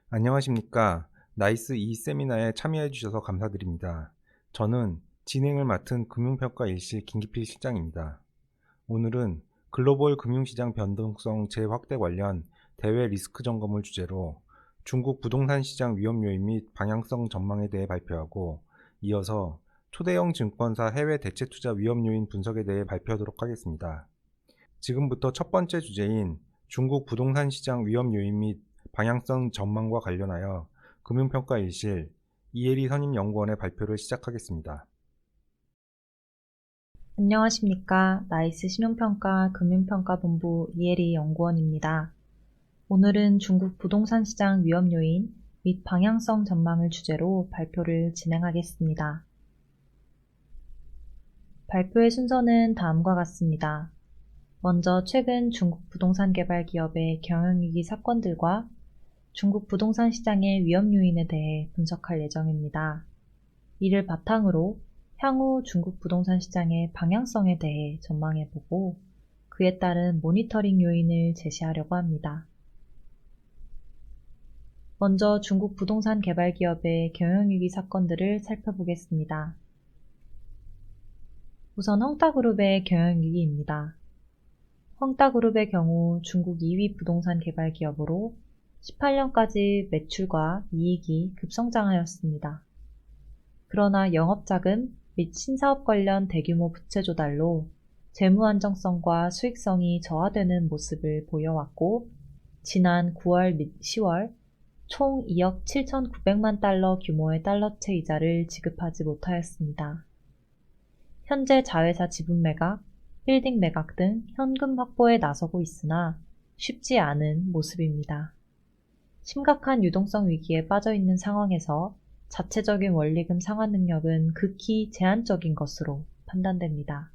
안녕하십니까. 나이스 이 세미나에 참여해 주셔서 감사드립니다. 저는 진행을 맡은 금융평가 일실 김기필 실장입니다. 오늘은 글로벌 금융시장 변동성 재확대 관련 대외 리스크 점검을 주제로 중국 부동산 시장 위험 요인 및 방향성 전망에 대해 발표하고, 이어서 초대형 증권사 해외 대체 투자 위험 요인 분석에 대해 발표하도록 하겠습니다. 지금부터 첫 번째 주제인 중국 부동산 시장 위험 요인 및 방향성 전망과 관련하여 금융평가일실 이혜리 선임연구원의 발표를 시작하겠습니다. 안녕하십니까. 나이스 신용평가 금융평가본부 이혜리 연구원입니다. 오늘은 중국 부동산 시장 위험 요인 및 방향성 전망을 주제로 발표를 진행하겠습니다. 발표의 순서는 다음과 같습니다. 먼저 최근 중국 부동산 개발 기업의 경영위기 사건들과 중국 부동산 시장의 위험 요인에 대해 분석할 예정입니다. 이를 바탕으로 향후 중국 부동산 시장의 방향성에 대해 전망해보고 그에 따른 모니터링 요인을 제시하려고 합니다. 먼저 중국 부동산 개발 기업의 경영위기 사건들을 살펴보겠습니다. 우선 헝다그룹의 경영위기입니다. 헝다그룹의 경우 중국 2위 부동산 개발 기업으로 18년까지 매출과 이익이 급성장하였습니다. 그러나 영업자금 및 신사업 관련 대규모 부채 조달로 재무 안정성과 수익성이 저하되는 모습을 보여왔고, 지난 9월 및 10월 총 2억 7,900만 달러 규모의 달러채 이자를 지급하지 못하였습니다. 현재 자회사 지분 매각, 빌딩 매각 등 현금 확보에 나서고 있으나 쉽지 않은 모습입니다. 심각한 유동성 위기에 빠져 있는 상황에서 자체적인 원리금 상환 능력은 극히 제한적인 것으로 판단됩니다.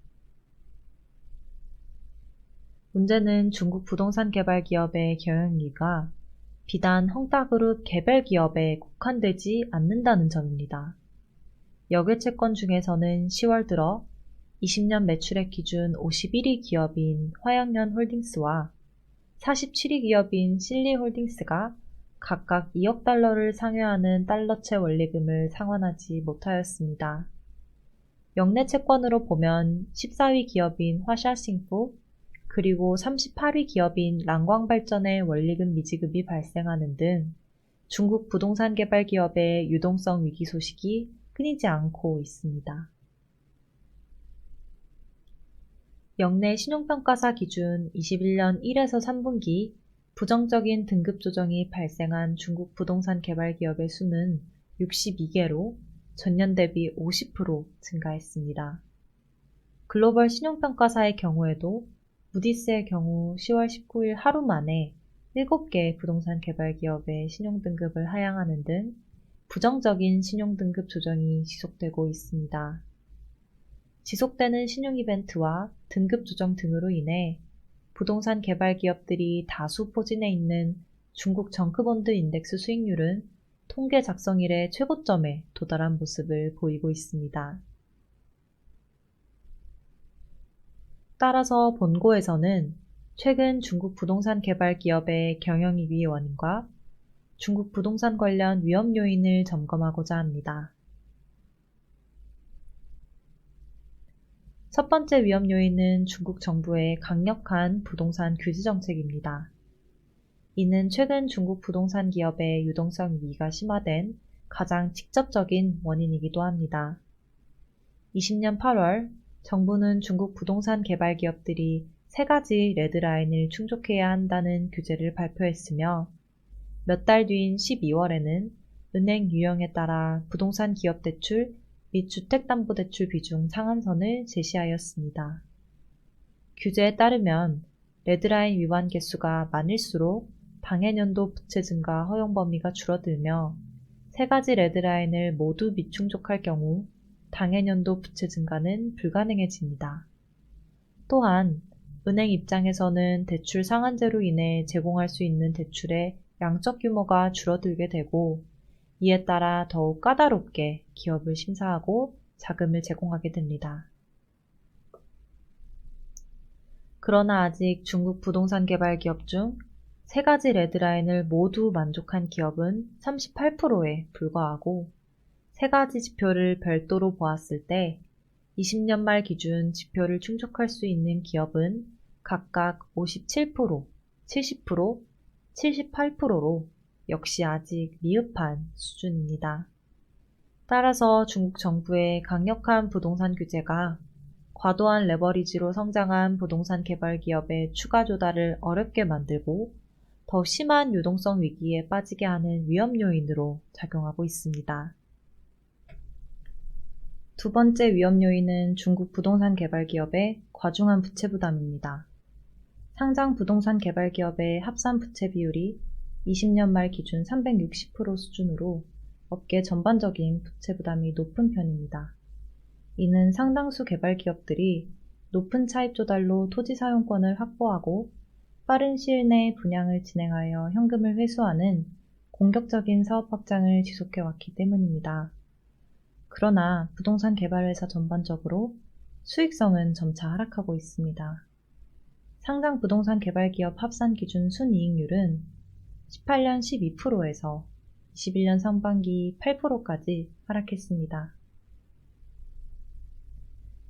문제는 중국 부동산 개발 기업의 경영위기가 비단 헝다그룹 개발 기업에 국한되지 않는다는 점입니다. 역외 채권 중에서는 10월 들어 20년 매출액 기준 51위 기업인 화양연 홀딩스와 47위 기업인 실리 홀딩스가 각각 2억 달러를 상회하는 달러채 원리금을 상환하지 못하였습니다. 역내 채권으로 보면 14위 기업인 화샤싱푸 그리고 38위 기업인 랑광발전의 원리금 미지급이 발생하는 등 중국 부동산 개발 기업의 유동성 위기 소식이 끊이지 않고 있습니다. 역내 신용평가사 기준 21년 1에서 3분기 부정적인 등급 조정이 발생한 중국 부동산 개발 기업의 수는 62개로 전년 대비 50% 증가했습니다. 글로벌 신용평가사의 경우에도 무디스의 경우 10월 19일 하루 만에 7개 부동산 개발 기업의 신용등급을 하향하는 등 부정적인 신용등급 조정이 지속되고 있습니다. 지속되는 신용 이벤트와 등급 조정 등으로 인해 부동산 개발 기업들이 다수 포진해 있는 중국 정크본드 인덱스 수익률은 통계 작성 이래 최고점에 도달한 모습을 보이고 있습니다. 따라서 본고에서는 최근 중국 부동산 개발 기업의 경영위기 원인과 중국 부동산 관련 위험 요인을 점검하고자 합니다. 첫 번째 위험 요인은 중국 정부의 강력한 부동산 규제 정책입니다. 이는 최근 중국 부동산 기업의 유동성 위기가 심화된 가장 직접적인 원인이기도 합니다. 20년 8월 정부는 중국 부동산 개발 기업들이 3가지 레드라인을 충족해야 한다는 규제를 발표했으며 몇 달 뒤인 12월에는 은행 유형에 따라 부동산 기업 대출 및 주택담보대출 비중 상한선을 제시하였습니다. 규제에 따르면 레드라인 위반 개수가 많을수록 당해년도 부채 증가 허용 범위가 줄어들며 3가지 레드라인을 모두 미충족할 경우 당해년도 부채 증가는 불가능해집니다. 또한 은행 입장에서는 대출 상한제로 인해 제공할 수 있는 대출의 양적 규모가 줄어들게 되고, 이에 따라 더욱 까다롭게 기업을 심사하고 자금을 제공하게 됩니다. 그러나 아직 중국 부동산 개발 기업 중 세 가지 레드라인을 모두 만족한 기업은 38%에 불과하고 세 가지 지표를 별도로 보았을 때 20년 말 기준 지표를 충족할 수 있는 기업은 각각 57%, 70%, 78%로 역시 아직 미흡한 수준입니다. 따라서 중국 정부의 강력한 부동산 규제가 과도한 레버리지로 성장한 부동산 개발 기업의 추가 조달을 어렵게 만들고 더 심한 유동성 위기에 빠지게 하는 위험 요인으로 작용하고 있습니다. 두 번째 위험 요인은 중국 부동산 개발 기업의 과중한 부채 부담입니다. 상장 부동산 개발 기업의 합산 부채 비율이 20년 말 기준 360% 수준으로 업계 전반적인 부채 부담이 높은 편입니다. 이는 상당수 개발 기업들이 높은 차입 조달로 토지 사용권을 확보하고 빠른 시일 내에 분양을 진행하여 현금을 회수하는 공격적인 사업 확장을 지속해왔기 때문입니다. 그러나 부동산 개발회사 전반적으로 수익성은 점차 하락하고 있습니다. 상장 부동산 개발 기업 합산 기준 순이익률은 18년 12%에서 21년 상반기 8%까지 하락했습니다.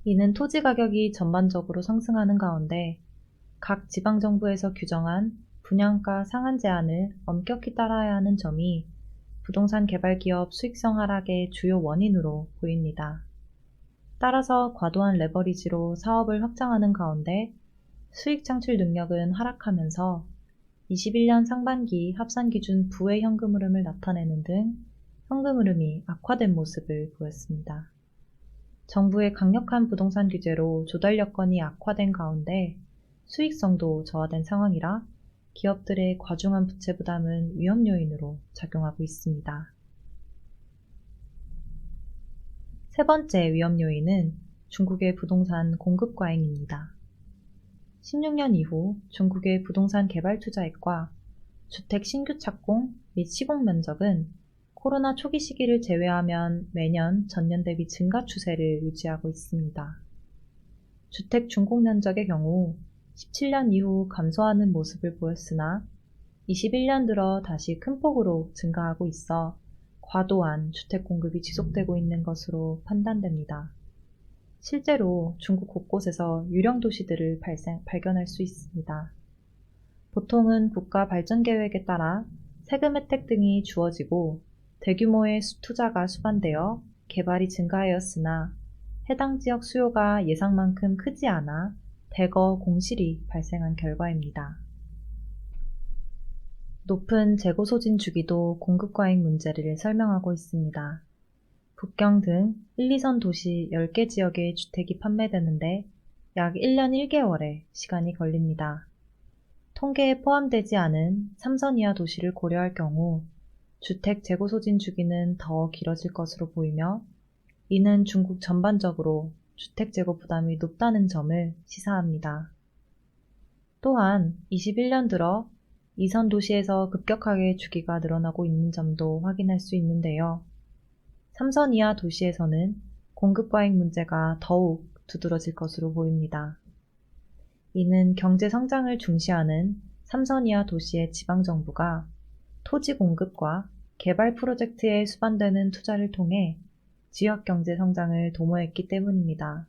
이는 토지 가격이 전반적으로 상승하는 가운데 각 지방정부에서 규정한 분양가 상한 제한을 엄격히 따라야 하는 점이 부동산 개발 기업 수익성 하락의 주요 원인으로 보입니다. 따라서 과도한 레버리지로 사업을 확장하는 가운데 수익 창출 능력은 하락하면서 21년 상반기 합산 기준 부의 현금 흐름을 나타내는 등 현금 흐름이 악화된 모습을 보였습니다. 정부의 강력한 부동산 규제로 조달 여건이 악화된 가운데 수익성도 저하된 상황이라 기업들의 과중한 부채 부담은 위험 요인으로 작용하고 있습니다. 세 번째 위험 요인은 중국의 부동산 공급 과잉입니다. 16년 이후 중국의 부동산 개발 투자액과 주택 신규 착공 및 시공 면적은 코로나 초기 시기를 제외하면 매년 전년 대비 증가 추세를 유지하고 있습니다. 주택 준공 면적의 경우 17년 이후 감소하는 모습을 보였으나 21년 들어 다시 큰 폭으로 증가하고 있어 과도한 주택 공급이 지속되고 있는 것으로 판단됩니다. 실제로 중국 곳곳에서 유령 도시들을 발견할 수 있습니다. 보통은 국가 발전 계획에 따라 세금 혜택 등이 주어지고 대규모의 투자가 수반되어 개발이 증가하였으나 해당 지역 수요가 예상만큼 크지 않아 대거 공실이 발생한 결과입니다. 높은 재고 소진 주기도 공급 과잉 문제를 설명하고 있습니다. 북경 등 1, 2선 도시 10개 지역의 주택이 판매되는데 약 1년 1개월의 시간이 걸립니다. 통계에 포함되지 않은 3선 이하 도시를 고려할 경우 주택 재고 소진 주기는 더 길어질 것으로 보이며 이는 중국 전반적으로 주택 재고 부담이 높다는 점을 시사합니다. 또한 21년 들어 2선 도시에서 급격하게 주기가 늘어나고 있는 점도 확인할 수 있는데요. 3선 이하 도시에서는 공급 과잉 문제가 더욱 두드러질 것으로 보입니다. 이는 경제 성장을 중시하는 3선 이하 도시의 지방정부가 토지 공급과 개발 프로젝트에 수반되는 투자를 통해 지역 경제 성장을 도모했기 때문입니다.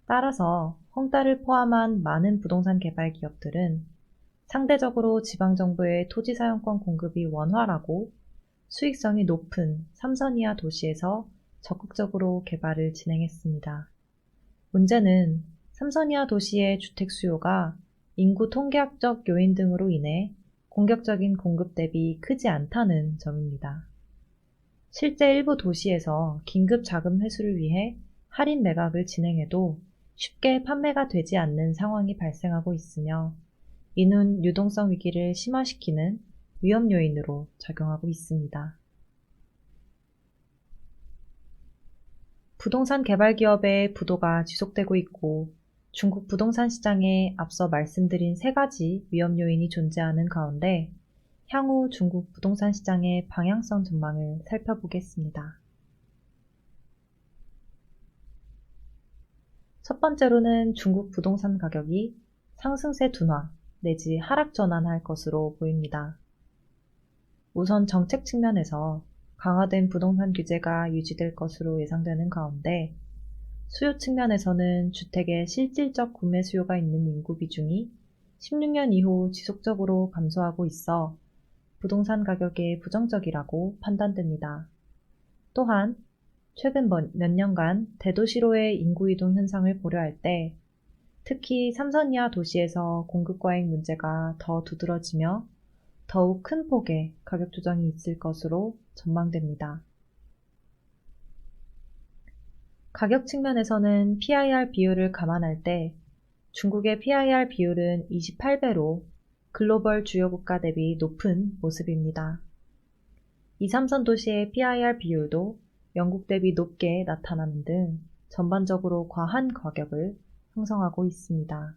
따라서 헝다를 포함한 많은 부동산 개발 기업들은 상대적으로 지방정부의 토지 사용권 공급이 원활하고 수익성이 높은 3선 이하 도시에서 적극적으로 개발을 진행했습니다. 문제는 3선 이하 도시의 주택 수요가 인구 통계학적 요인 등으로 인해 공격적인 공급 대비 크지 않다는 점입니다. 실제 일부 도시에서 긴급 자금 회수를 위해 할인 매각을 진행해도 쉽게 판매가 되지 않는 상황이 발생하고 있으며 이는 유동성 위기를 심화시키는 위험 요인으로 작용하고 있습니다. 부동산 개발 기업의 부도가 지속되고 있고 중국 부동산 시장에 앞서 말씀드린 세 가지 위험 요인이 존재하는 가운데 향후 중국 부동산 시장의 방향성 전망을 살펴보겠습니다. 첫 번째로는 중국 부동산 가격이 상승세 둔화 내지 하락 전환할 것으로 보입니다. 우선 정책 측면에서 강화된 부동산 규제가 유지될 것으로 예상되는 가운데 수요 측면에서는 주택의 실질적 구매 수요가 있는 인구 비중이 16년 이후 지속적으로 감소하고 있어 부동산 가격에 부정적이라고 판단됩니다. 또한 최근 몇 년간 대도시로의 인구 이동 현상을 고려할 때 특히 삼선 이하 도시에서 공급 과잉 문제가 더 두드러지며 더욱 큰 폭의 가격 조정이 있을 것으로 전망됩니다. 가격 측면에서는 PIR 비율을 감안할 때 중국의 PIR 비율은 28배로 글로벌 주요 국가 대비 높은 모습입니다. 2, 3선 도시의 PIR 비율도 영국 대비 높게 나타나는 등 전반적으로 과한 가격을 형성하고 있습니다.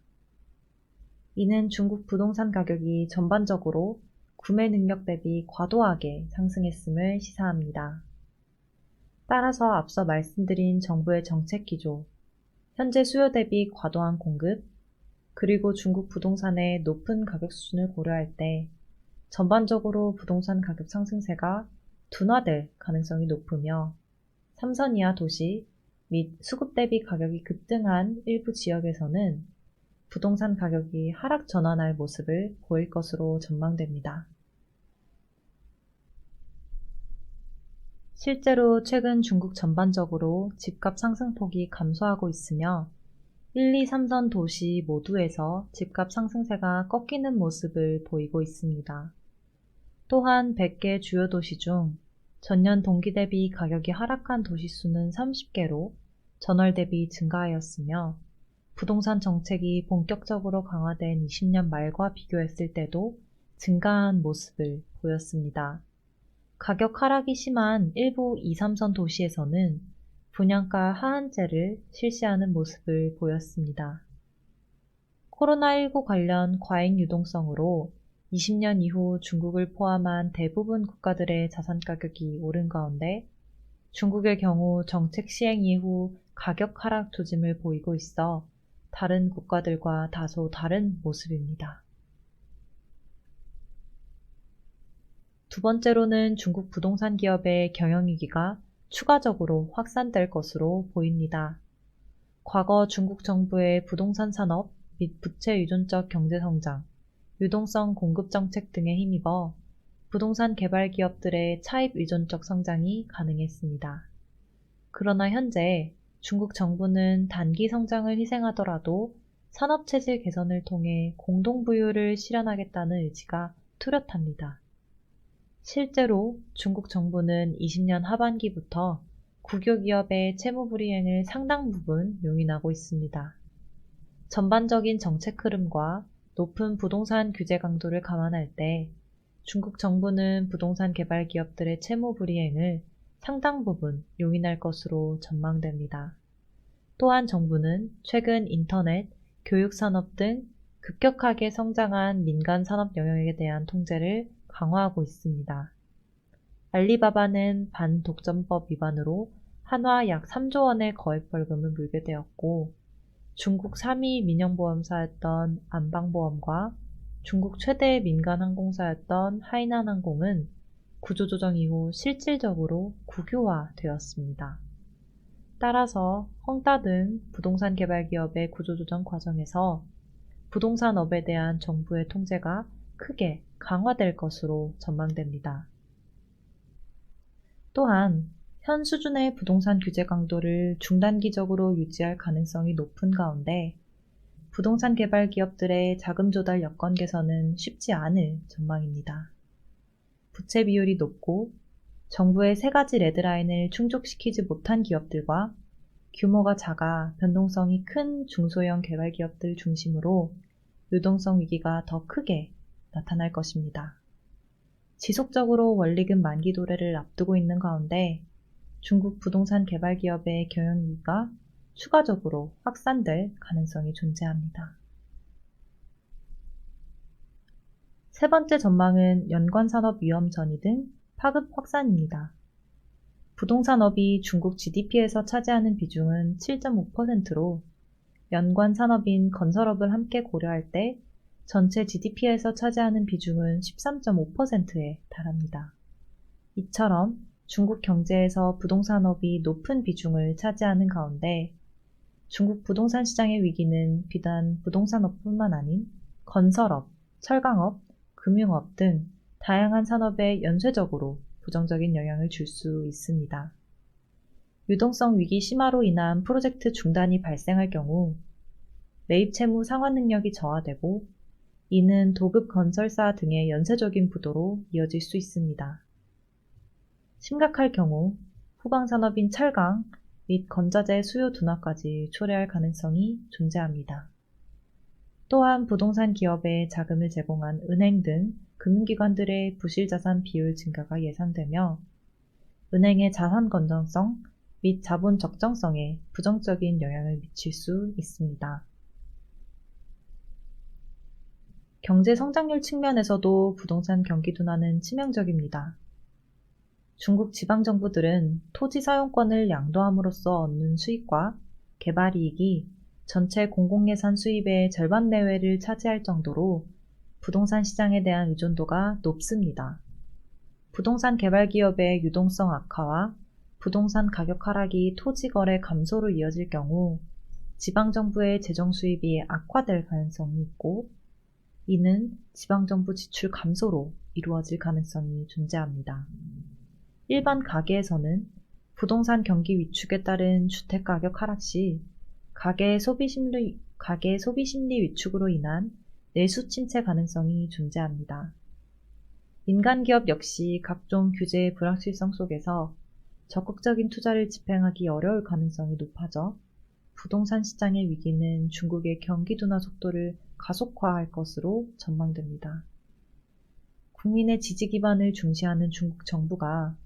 이는 중국 부동산 가격이 전반적으로 구매 능력 대비 과도하게 상승했음을 시사합니다. 따라서 앞서 말씀드린 정부의 정책 기조, 현재 수요 대비 과도한 공급, 그리고 중국 부동산의 높은 가격 수준을 고려할 때 전반적으로 부동산 가격 상승세가 둔화될 가능성이 높으며 삼선 이하 도시 및 수급 대비 가격이 급등한 일부 지역에서는 부동산 가격이 하락 전환할 모습을 보일 것으로 전망됩니다. 실제로 최근 중국 전반적으로 집값 상승폭이 감소하고 있으며 1, 2, 3선 도시 모두에서 집값 상승세가 꺾이는 모습을 보이고 있습니다. 또한 100개 주요 도시 중 전년 동기 대비 가격이 하락한 도시 수는 30개로 전월 대비 증가하였으며 부동산 정책이 본격적으로 강화된 20년 말과 비교했을 때도 증가한 모습을 보였습니다. 가격 하락이 심한 일부 2, 3선 도시에서는 분양가 하한제를 실시하는 모습을 보였습니다. 코로나19 관련 과잉 유동성으로 20년 이후 중국을 포함한 대부분 국가들의 자산 가격이 오른 가운데 중국의 경우 정책 시행 이후 가격 하락 조짐을 보이고 있어 다른 국가들과 다소 다른 모습입니다. 두 번째로는 중국 부동산 기업의 경영위기가 추가적으로 확산될 것으로 보입니다. 과거 중국 정부의 부동산 산업 및 부채 유존적 경제성장, 유동성 공급 정책 등에 힘입어 부동산 개발 기업들의 차입 의존적 성장이 가능했습니다. 그러나 현재 중국 정부는 단기 성장을 희생하더라도 산업체질 개선을 통해 공동부유를 실현하겠다는 의지가 뚜렷합니다. 실제로 중국 정부는 20년 하반기부터 국유기업의 채무불이행을 상당 부분 용인하고 있습니다. 전반적인 정책 흐름과 높은 부동산 규제 강도를 감안할 때 중국 정부는 부동산 개발 기업들의 채무불이행을 상당 부분 용인할 것으로 전망됩니다. 또한 정부는 최근 인터넷, 교육산업 등 급격하게 성장한 민간 산업 영역에 대한 통제를 강화하고 있습니다. 알리바바는 반독점법 위반으로 한화 약 3조 원의 거액 벌금을 물게 되었고 중국 3위 민영보험사였던 안방보험과 중국 최대 민간 항공사였던 하이난항공은 구조조정 이후 실질적으로 국유화되었습니다. 따라서 헝다 등 부동산 개발 기업의 구조조정 과정에서 부동산업에 대한 정부의 통제가 크게 강화될 것으로 전망됩니다. 또한 현 수준의 부동산 규제 강도를 중단기적으로 유지할 가능성이 높은 가운데 부동산 개발 기업들의 자금 조달 여건 개선은 쉽지 않을 전망입니다. 부채 비율이 높고 정부의 세 가지 레드라인을 충족시키지 못한 기업들과 규모가 작아 변동성이 큰 중소형 개발 기업들 중심으로 유동성 위기가 더 크게 나타날 것입니다. 지속적으로 원리금 만기 도래를 앞두고 있는 가운데 중국 부동산 개발 기업의 경영위기가 추가적으로 확산될 가능성이 존재합니다. 세 번째 전망은 연관산업 위험 전이 등 파급 확산입니다. 부동산업이 중국 GDP에서 차지하는 비중은 7.5%로 연관산업인 건설업을 함께 고려할 때 전체 GDP에서 차지하는 비중은 13.5%에 달합니다. 이처럼 중국 경제에서 부동산업이 높은 비중을 차지하는 가운데 중국 부동산 시장의 위기는 비단 부동산업뿐만 아닌 건설업, 철강업, 금융업 등 다양한 산업에 연쇄적으로 부정적인 영향을 줄 수 있습니다. 유동성 위기 심화로 인한 프로젝트 중단이 발생할 경우 매입 채무 상환 능력이 저하되고 이는 도급 건설사 등의 연쇄적인 부도로 이어질 수 있습니다. 심각할 경우 후방 산업인 철강 및 건자재 수요 둔화까지 초래할 가능성이 존재합니다. 또한 부동산 기업에 자금을 제공한 은행 등 금융기관들의 부실자산 비율 증가가 예상되며 은행의 자산 건전성 및 자본 적정성에 부정적인 영향을 미칠 수 있습니다. 경제 성장률 측면에서도 부동산 경기 둔화는 치명적입니다. 중국 지방정부들은 토지 사용권을 양도함으로써 얻는 수익과 개발이익이 전체 공공예산 수입의 절반 내외를 차지할 정도로 부동산 시장에 대한 의존도가 높습니다. 부동산 개발 기업의 유동성 악화와 부동산 가격 하락이 토지 거래 감소로 이어질 경우 지방정부의 재정 수입이 악화될 가능성이 있고 이는 지방정부 지출 감소로 이루어질 가능성이 존재합니다. 일반 가계에서는 부동산 경기 위축에 따른 주택가격 하락 시 가계 소비 심리 위축으로 인한 내수 침체 가능성이 존재합니다. 민간 기업 역시 각종 규제의 불확실성 속에서 적극적인 투자를 집행하기 어려울 가능성이 높아져 부동산 시장의 위기는 중국의 경기 둔화 속도를 가속화할 것으로 전망됩니다. 국민의 지지 기반을 중시하는 중국 정부가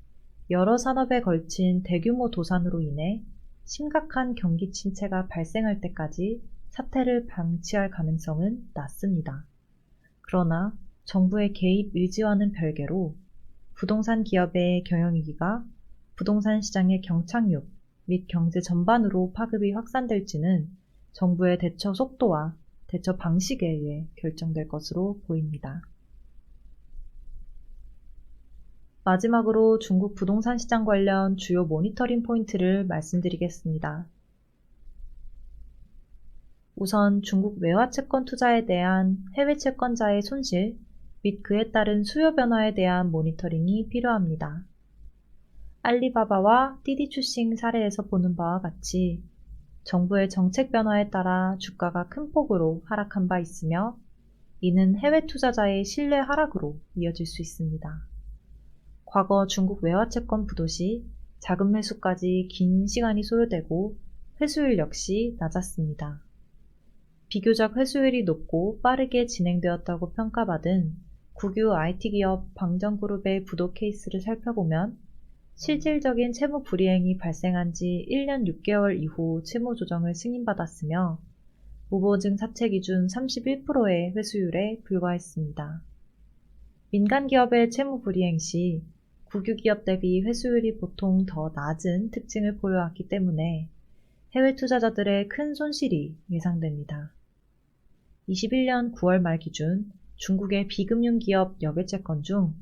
여러 산업에 걸친 대규모 도산으로 인해 심각한 경기 침체가 발생할 때까지 사태를 방치할 가능성은 낮습니다. 그러나 정부의 개입 의지와는 별개로 부동산 기업의 경영위기가 부동산 시장의 경착륙 및 경제 전반으로 파급이 확산될지는 정부의 대처 속도와 대처 방식에 의해 결정될 것으로 보입니다. 마지막으로 중국 부동산 시장 관련 주요 모니터링 포인트를 말씀드리겠습니다. 우선 중국 외화 채권 투자에 대한 해외 채권자의 손실 및 그에 따른 수요 변화에 대한 모니터링이 필요합니다. 알리바바와 디디추싱 사례에서 보는 바와 같이 정부의 정책 변화에 따라 주가가 큰 폭으로 하락한 바 있으며 이는 해외 투자자의 신뢰 하락으로 이어질 수 있습니다. 과거 중국 외화채권 부도 시 자금 회수까지 긴 시간이 소요되고 회수율 역시 낮았습니다. 비교적 회수율이 높고 빠르게 진행되었다고 평가받은 국유 IT 기업 방정그룹의 부도 케이스를 살펴보면 실질적인 채무 불이행이 발생한 지 1년 6개월 이후 채무 조정을 승인받았으며 무보증 사채 기준 31%의 회수율에 불과했습니다. 민간 기업의 채무 불이행 시 국유 기업 대비 회수율이 보통 더 낮은 특징을 보여왔기 때문에 해외 투자자들의 큰 손실이 예상됩니다. 21년 9월 말 기준 중국의 비금융 기업 여객채권 중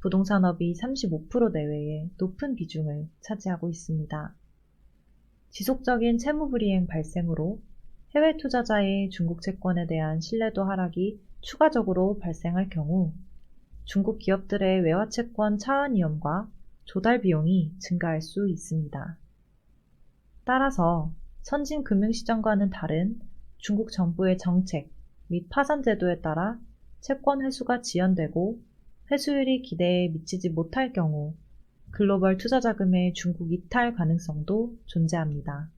부동산업이 35% 내외의 높은 비중을 차지하고 있습니다. 지속적인 채무불이행 발생으로 해외 투자자의 중국 채권에 대한 신뢰도 하락이 추가적으로 발생할 경우 중국 기업들의 외화채권 차환 위험과 조달 비용이 증가할 수 있습니다. 따라서 선진 금융시장과는 다른 중국 정부의 정책 및 파산 제도에 따라 채권 회수가 지연되고 회수율이 기대에 미치지 못할 경우 글로벌 투자자금의 중국 이탈 가능성도 존재합니다.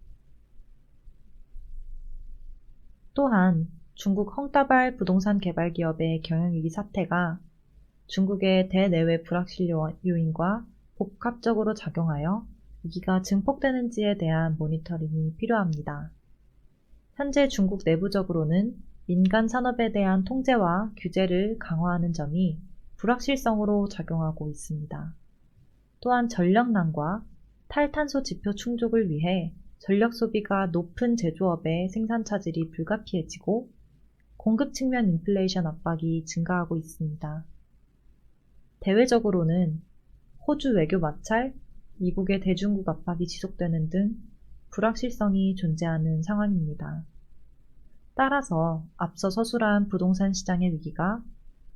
또한 중국 헝다발 부동산 개발 기업의 경영위기 사태가 중국의 대내외 불확실 요인과 복합적으로 작용하여 위기가 증폭되는지에 대한 모니터링이 필요합니다. 현재 중국 내부적으로는 민간 산업에 대한 통제와 규제를 강화하는 점이 불확실성으로 작용하고 있습니다. 또한 전력난과 탈탄소 지표 충족을 위해 전력 소비가 높은 제조업의 생산 차질이 불가피해지고 공급 측면 인플레이션 압박이 증가하고 있습니다. 대외적으로는 호주 외교 마찰, 미국의 대중국 압박이 지속되는 등 불확실성이 존재하는 상황입니다. 따라서 앞서 서술한 부동산 시장의 위기가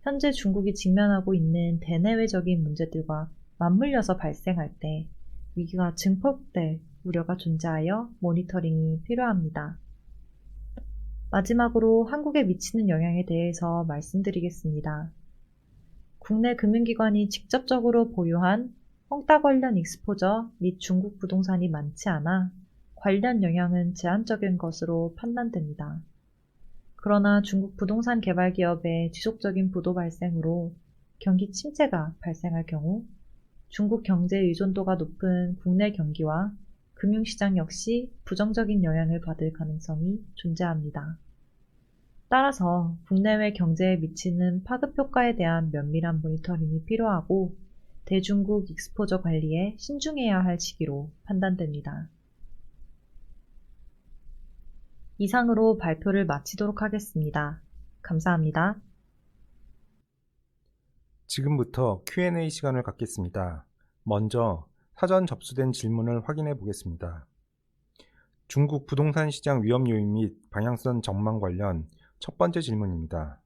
현재 중국이 직면하고 있는 대내외적인 문제들과 맞물려서 발생할 때 위기가 증폭될 우려가 존재하여 모니터링이 필요합니다. 마지막으로 한국에 미치는 영향에 대해서 말씀드리겠습니다. 국내 금융기관이 직접적으로 보유한 헝다 관련 익스포저 및 중국 부동산이 많지 않아 관련 영향은 제한적인 것으로 판단됩니다. 그러나 중국 부동산 개발 기업의 지속적인 부도 발생으로 경기 침체가 발생할 경우 중국 경제 의존도가 높은 국내 경기와 금융시장 역시 부정적인 영향을 받을 가능성이 존재합니다. 따라서 국내외 경제에 미치는 파급 효과에 대한 면밀한 모니터링이 필요하고 대중국 익스포저 관리에 신중해야 할 시기로 판단됩니다. 이상으로 발표를 마치도록 하겠습니다. 감사합니다. 지금부터 Q&A 시간을 갖겠습니다. 먼저 사전 접수된 질문을 확인해 보겠습니다. 중국 부동산 시장 위험 요인 및 방향성 전망 관련 첫 번째 질문입니다.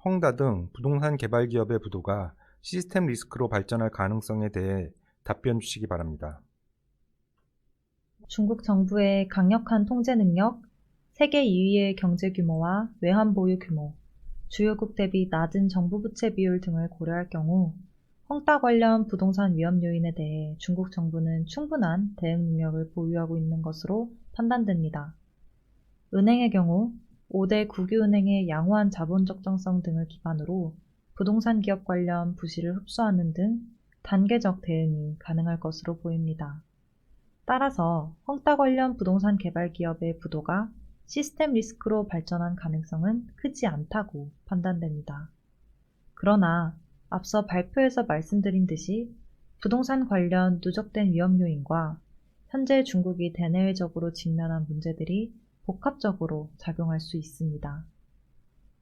헝다 등 부동산 개발 기업의 부도가 시스템 리스크로 발전할 가능성에 대해 답변 주시기 바랍니다. 중국 정부의 강력한 통제 능력, 세계 2위의 경제 규모와 외환 보유 규모, 주요국 대비 낮은 정부 부채 비율 등을 고려할 경우 헝다 관련 부동산 위험 요인에 대해 중국 정부는 충분한 대응 능력을 보유하고 있는 것으로 판단됩니다. 은행의 경우 5대 국유은행의 양호한 자본 적정성 등을 기반으로 부동산 기업 관련 부실을 흡수하는 등 단계적 대응이 가능할 것으로 보입니다. 따라서 헝다 관련 부동산 개발 기업의 부도가 시스템 리스크로 발전한 가능성은 크지 않다고 판단됩니다. 그러나 앞서 발표에서 말씀드린 듯이 부동산 관련 누적된 위험 요인과 현재 중국이 대내외적으로 직면한 문제들이 복합적으로 작용할 수 있습니다.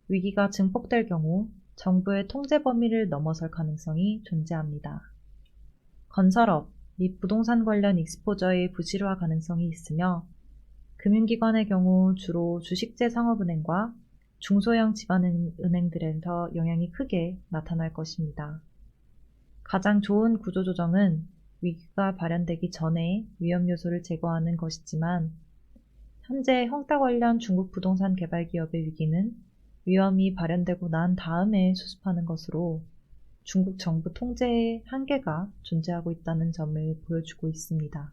위기가 증폭될 경우 정부의 통제 범위를 넘어설 가능성이 존재합니다. 건설업 및 부동산 관련 익스포저의 부실화 가능성이 있으며 금융기관의 경우 주로 주식제 상업은행과 중소형 지방은행들에서 영향이 크게 나타날 것입니다. 가장 좋은 구조조정은 위기가 발현되기 전에 위험 요소를 제거하는 것이지만 현재 헝다 관련 중국 부동산 개발 기업의 위기는 위험이 발현되고 난 다음에 수습하는 것으로 중국 정부 통제의 한계가 존재하고 있다는 점을 보여주고 있습니다.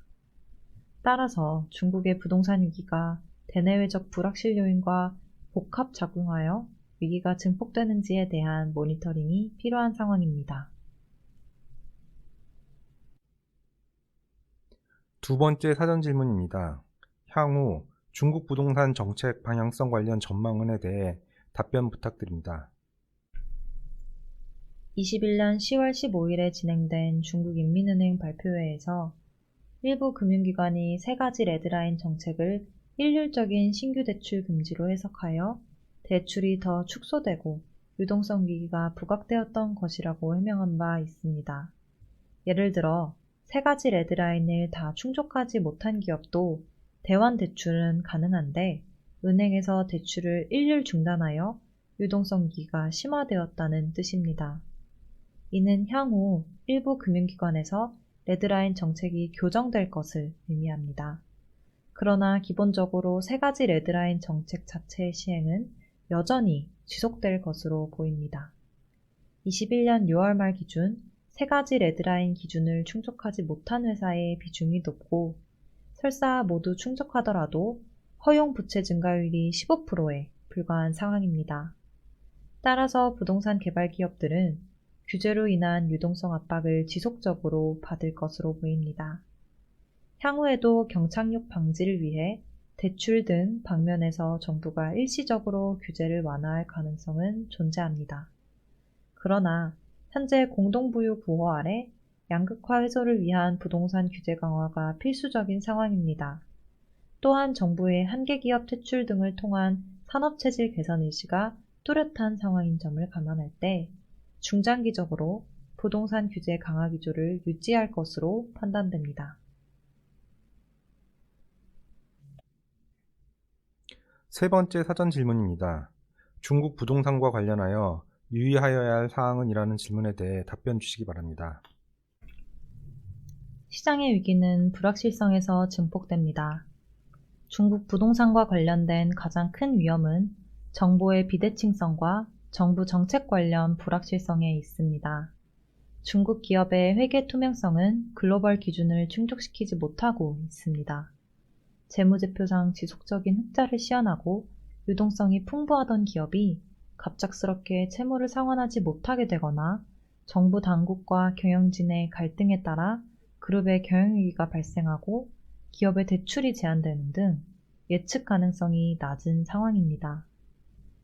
따라서 중국의 부동산 위기가 대내외적 불확실 요인과 복합 작용하여 위기가 증폭되는지에 대한 모니터링이 필요한 상황입니다. 두 번째 사전 질문입니다. 향후 중국 부동산 정책 방향성 관련 전망에 대해 답변 부탁드립니다. 21년 10월 15일에 진행된 중국인민은행 발표회에서 일부 금융기관이 세 가지 레드라인 정책을 일률적인 신규 대출 금지로 해석하여 대출이 더 축소되고 유동성 위기가 부각되었던 것이라고 해명한 바 있습니다. 예를 들어 세 가지 레드라인을 다 충족하지 못한 기업도 대환 대출은 가능한데 은행에서 대출을 일률 중단하여 유동성 위기가 심화되었다는 뜻입니다. 이는 향후 일부 금융기관에서 레드라인 정책이 교정될 것을 의미합니다. 그러나 기본적으로 세 가지 레드라인 정책 자체의 시행은 여전히 지속될 것으로 보입니다. 21년 6월 말 기준 세 가지 레드라인 기준을 충족하지 못한 회사의 비중이 높고 설사 모두 충족하더라도 허용 부채 증가율이 15%에 불과한 상황입니다. 따라서 부동산 개발 기업들은 규제로 인한 유동성 압박을 지속적으로 받을 것으로 보입니다. 향후에도 경착륙 방지를 위해 대출 등 방면에서 정부가 일시적으로 규제를 완화할 가능성은 존재합니다. 그러나 현재 공동부유 구호 아래 양극화 해소를 위한 부동산 규제 강화가 필수적인 상황입니다. 또한 정부의 한계기업 퇴출 등을 통한 산업체질 개선 의지가 뚜렷한 상황인 점을 감안할 때 중장기적으로 부동산 규제 강화 기조를 유지할 것으로 판단됩니다. 세 번째 사전 질문입니다. 중국 부동산과 관련하여 유의하여야 할 사항은 이라는 질문에 대해 답변 주시기 바랍니다. 시장의 위기는 불확실성에서 증폭됩니다. 중국 부동산과 관련된 가장 큰 위험은 정보의 비대칭성과 정부 정책 관련 불확실성에 있습니다. 중국 기업의 회계 투명성은 글로벌 기준을 충족시키지 못하고 있습니다. 재무제표상 지속적인 흑자를 시현하고 유동성이 풍부하던 기업이 갑작스럽게 채무를 상환하지 못하게 되거나 정부 당국과 경영진의 갈등에 따라 그룹의 경영위기가 발생하고 기업의 대출이 제한되는 등 예측 가능성이 낮은 상황입니다.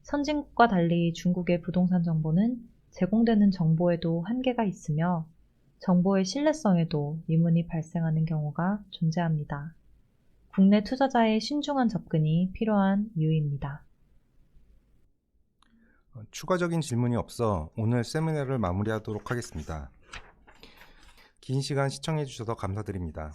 선진국과 달리 중국의 부동산 정보는 제공되는 정보에도 한계가 있으며 정보의 신뢰성에도 의문이 발생하는 경우가 존재합니다. 국내 투자자의 신중한 접근이 필요한 이유입니다. 추가적인 질문이 없어 오늘 세미나를 마무리하도록 하겠습니다. 긴 시간 시청해 주셔서 감사드립니다.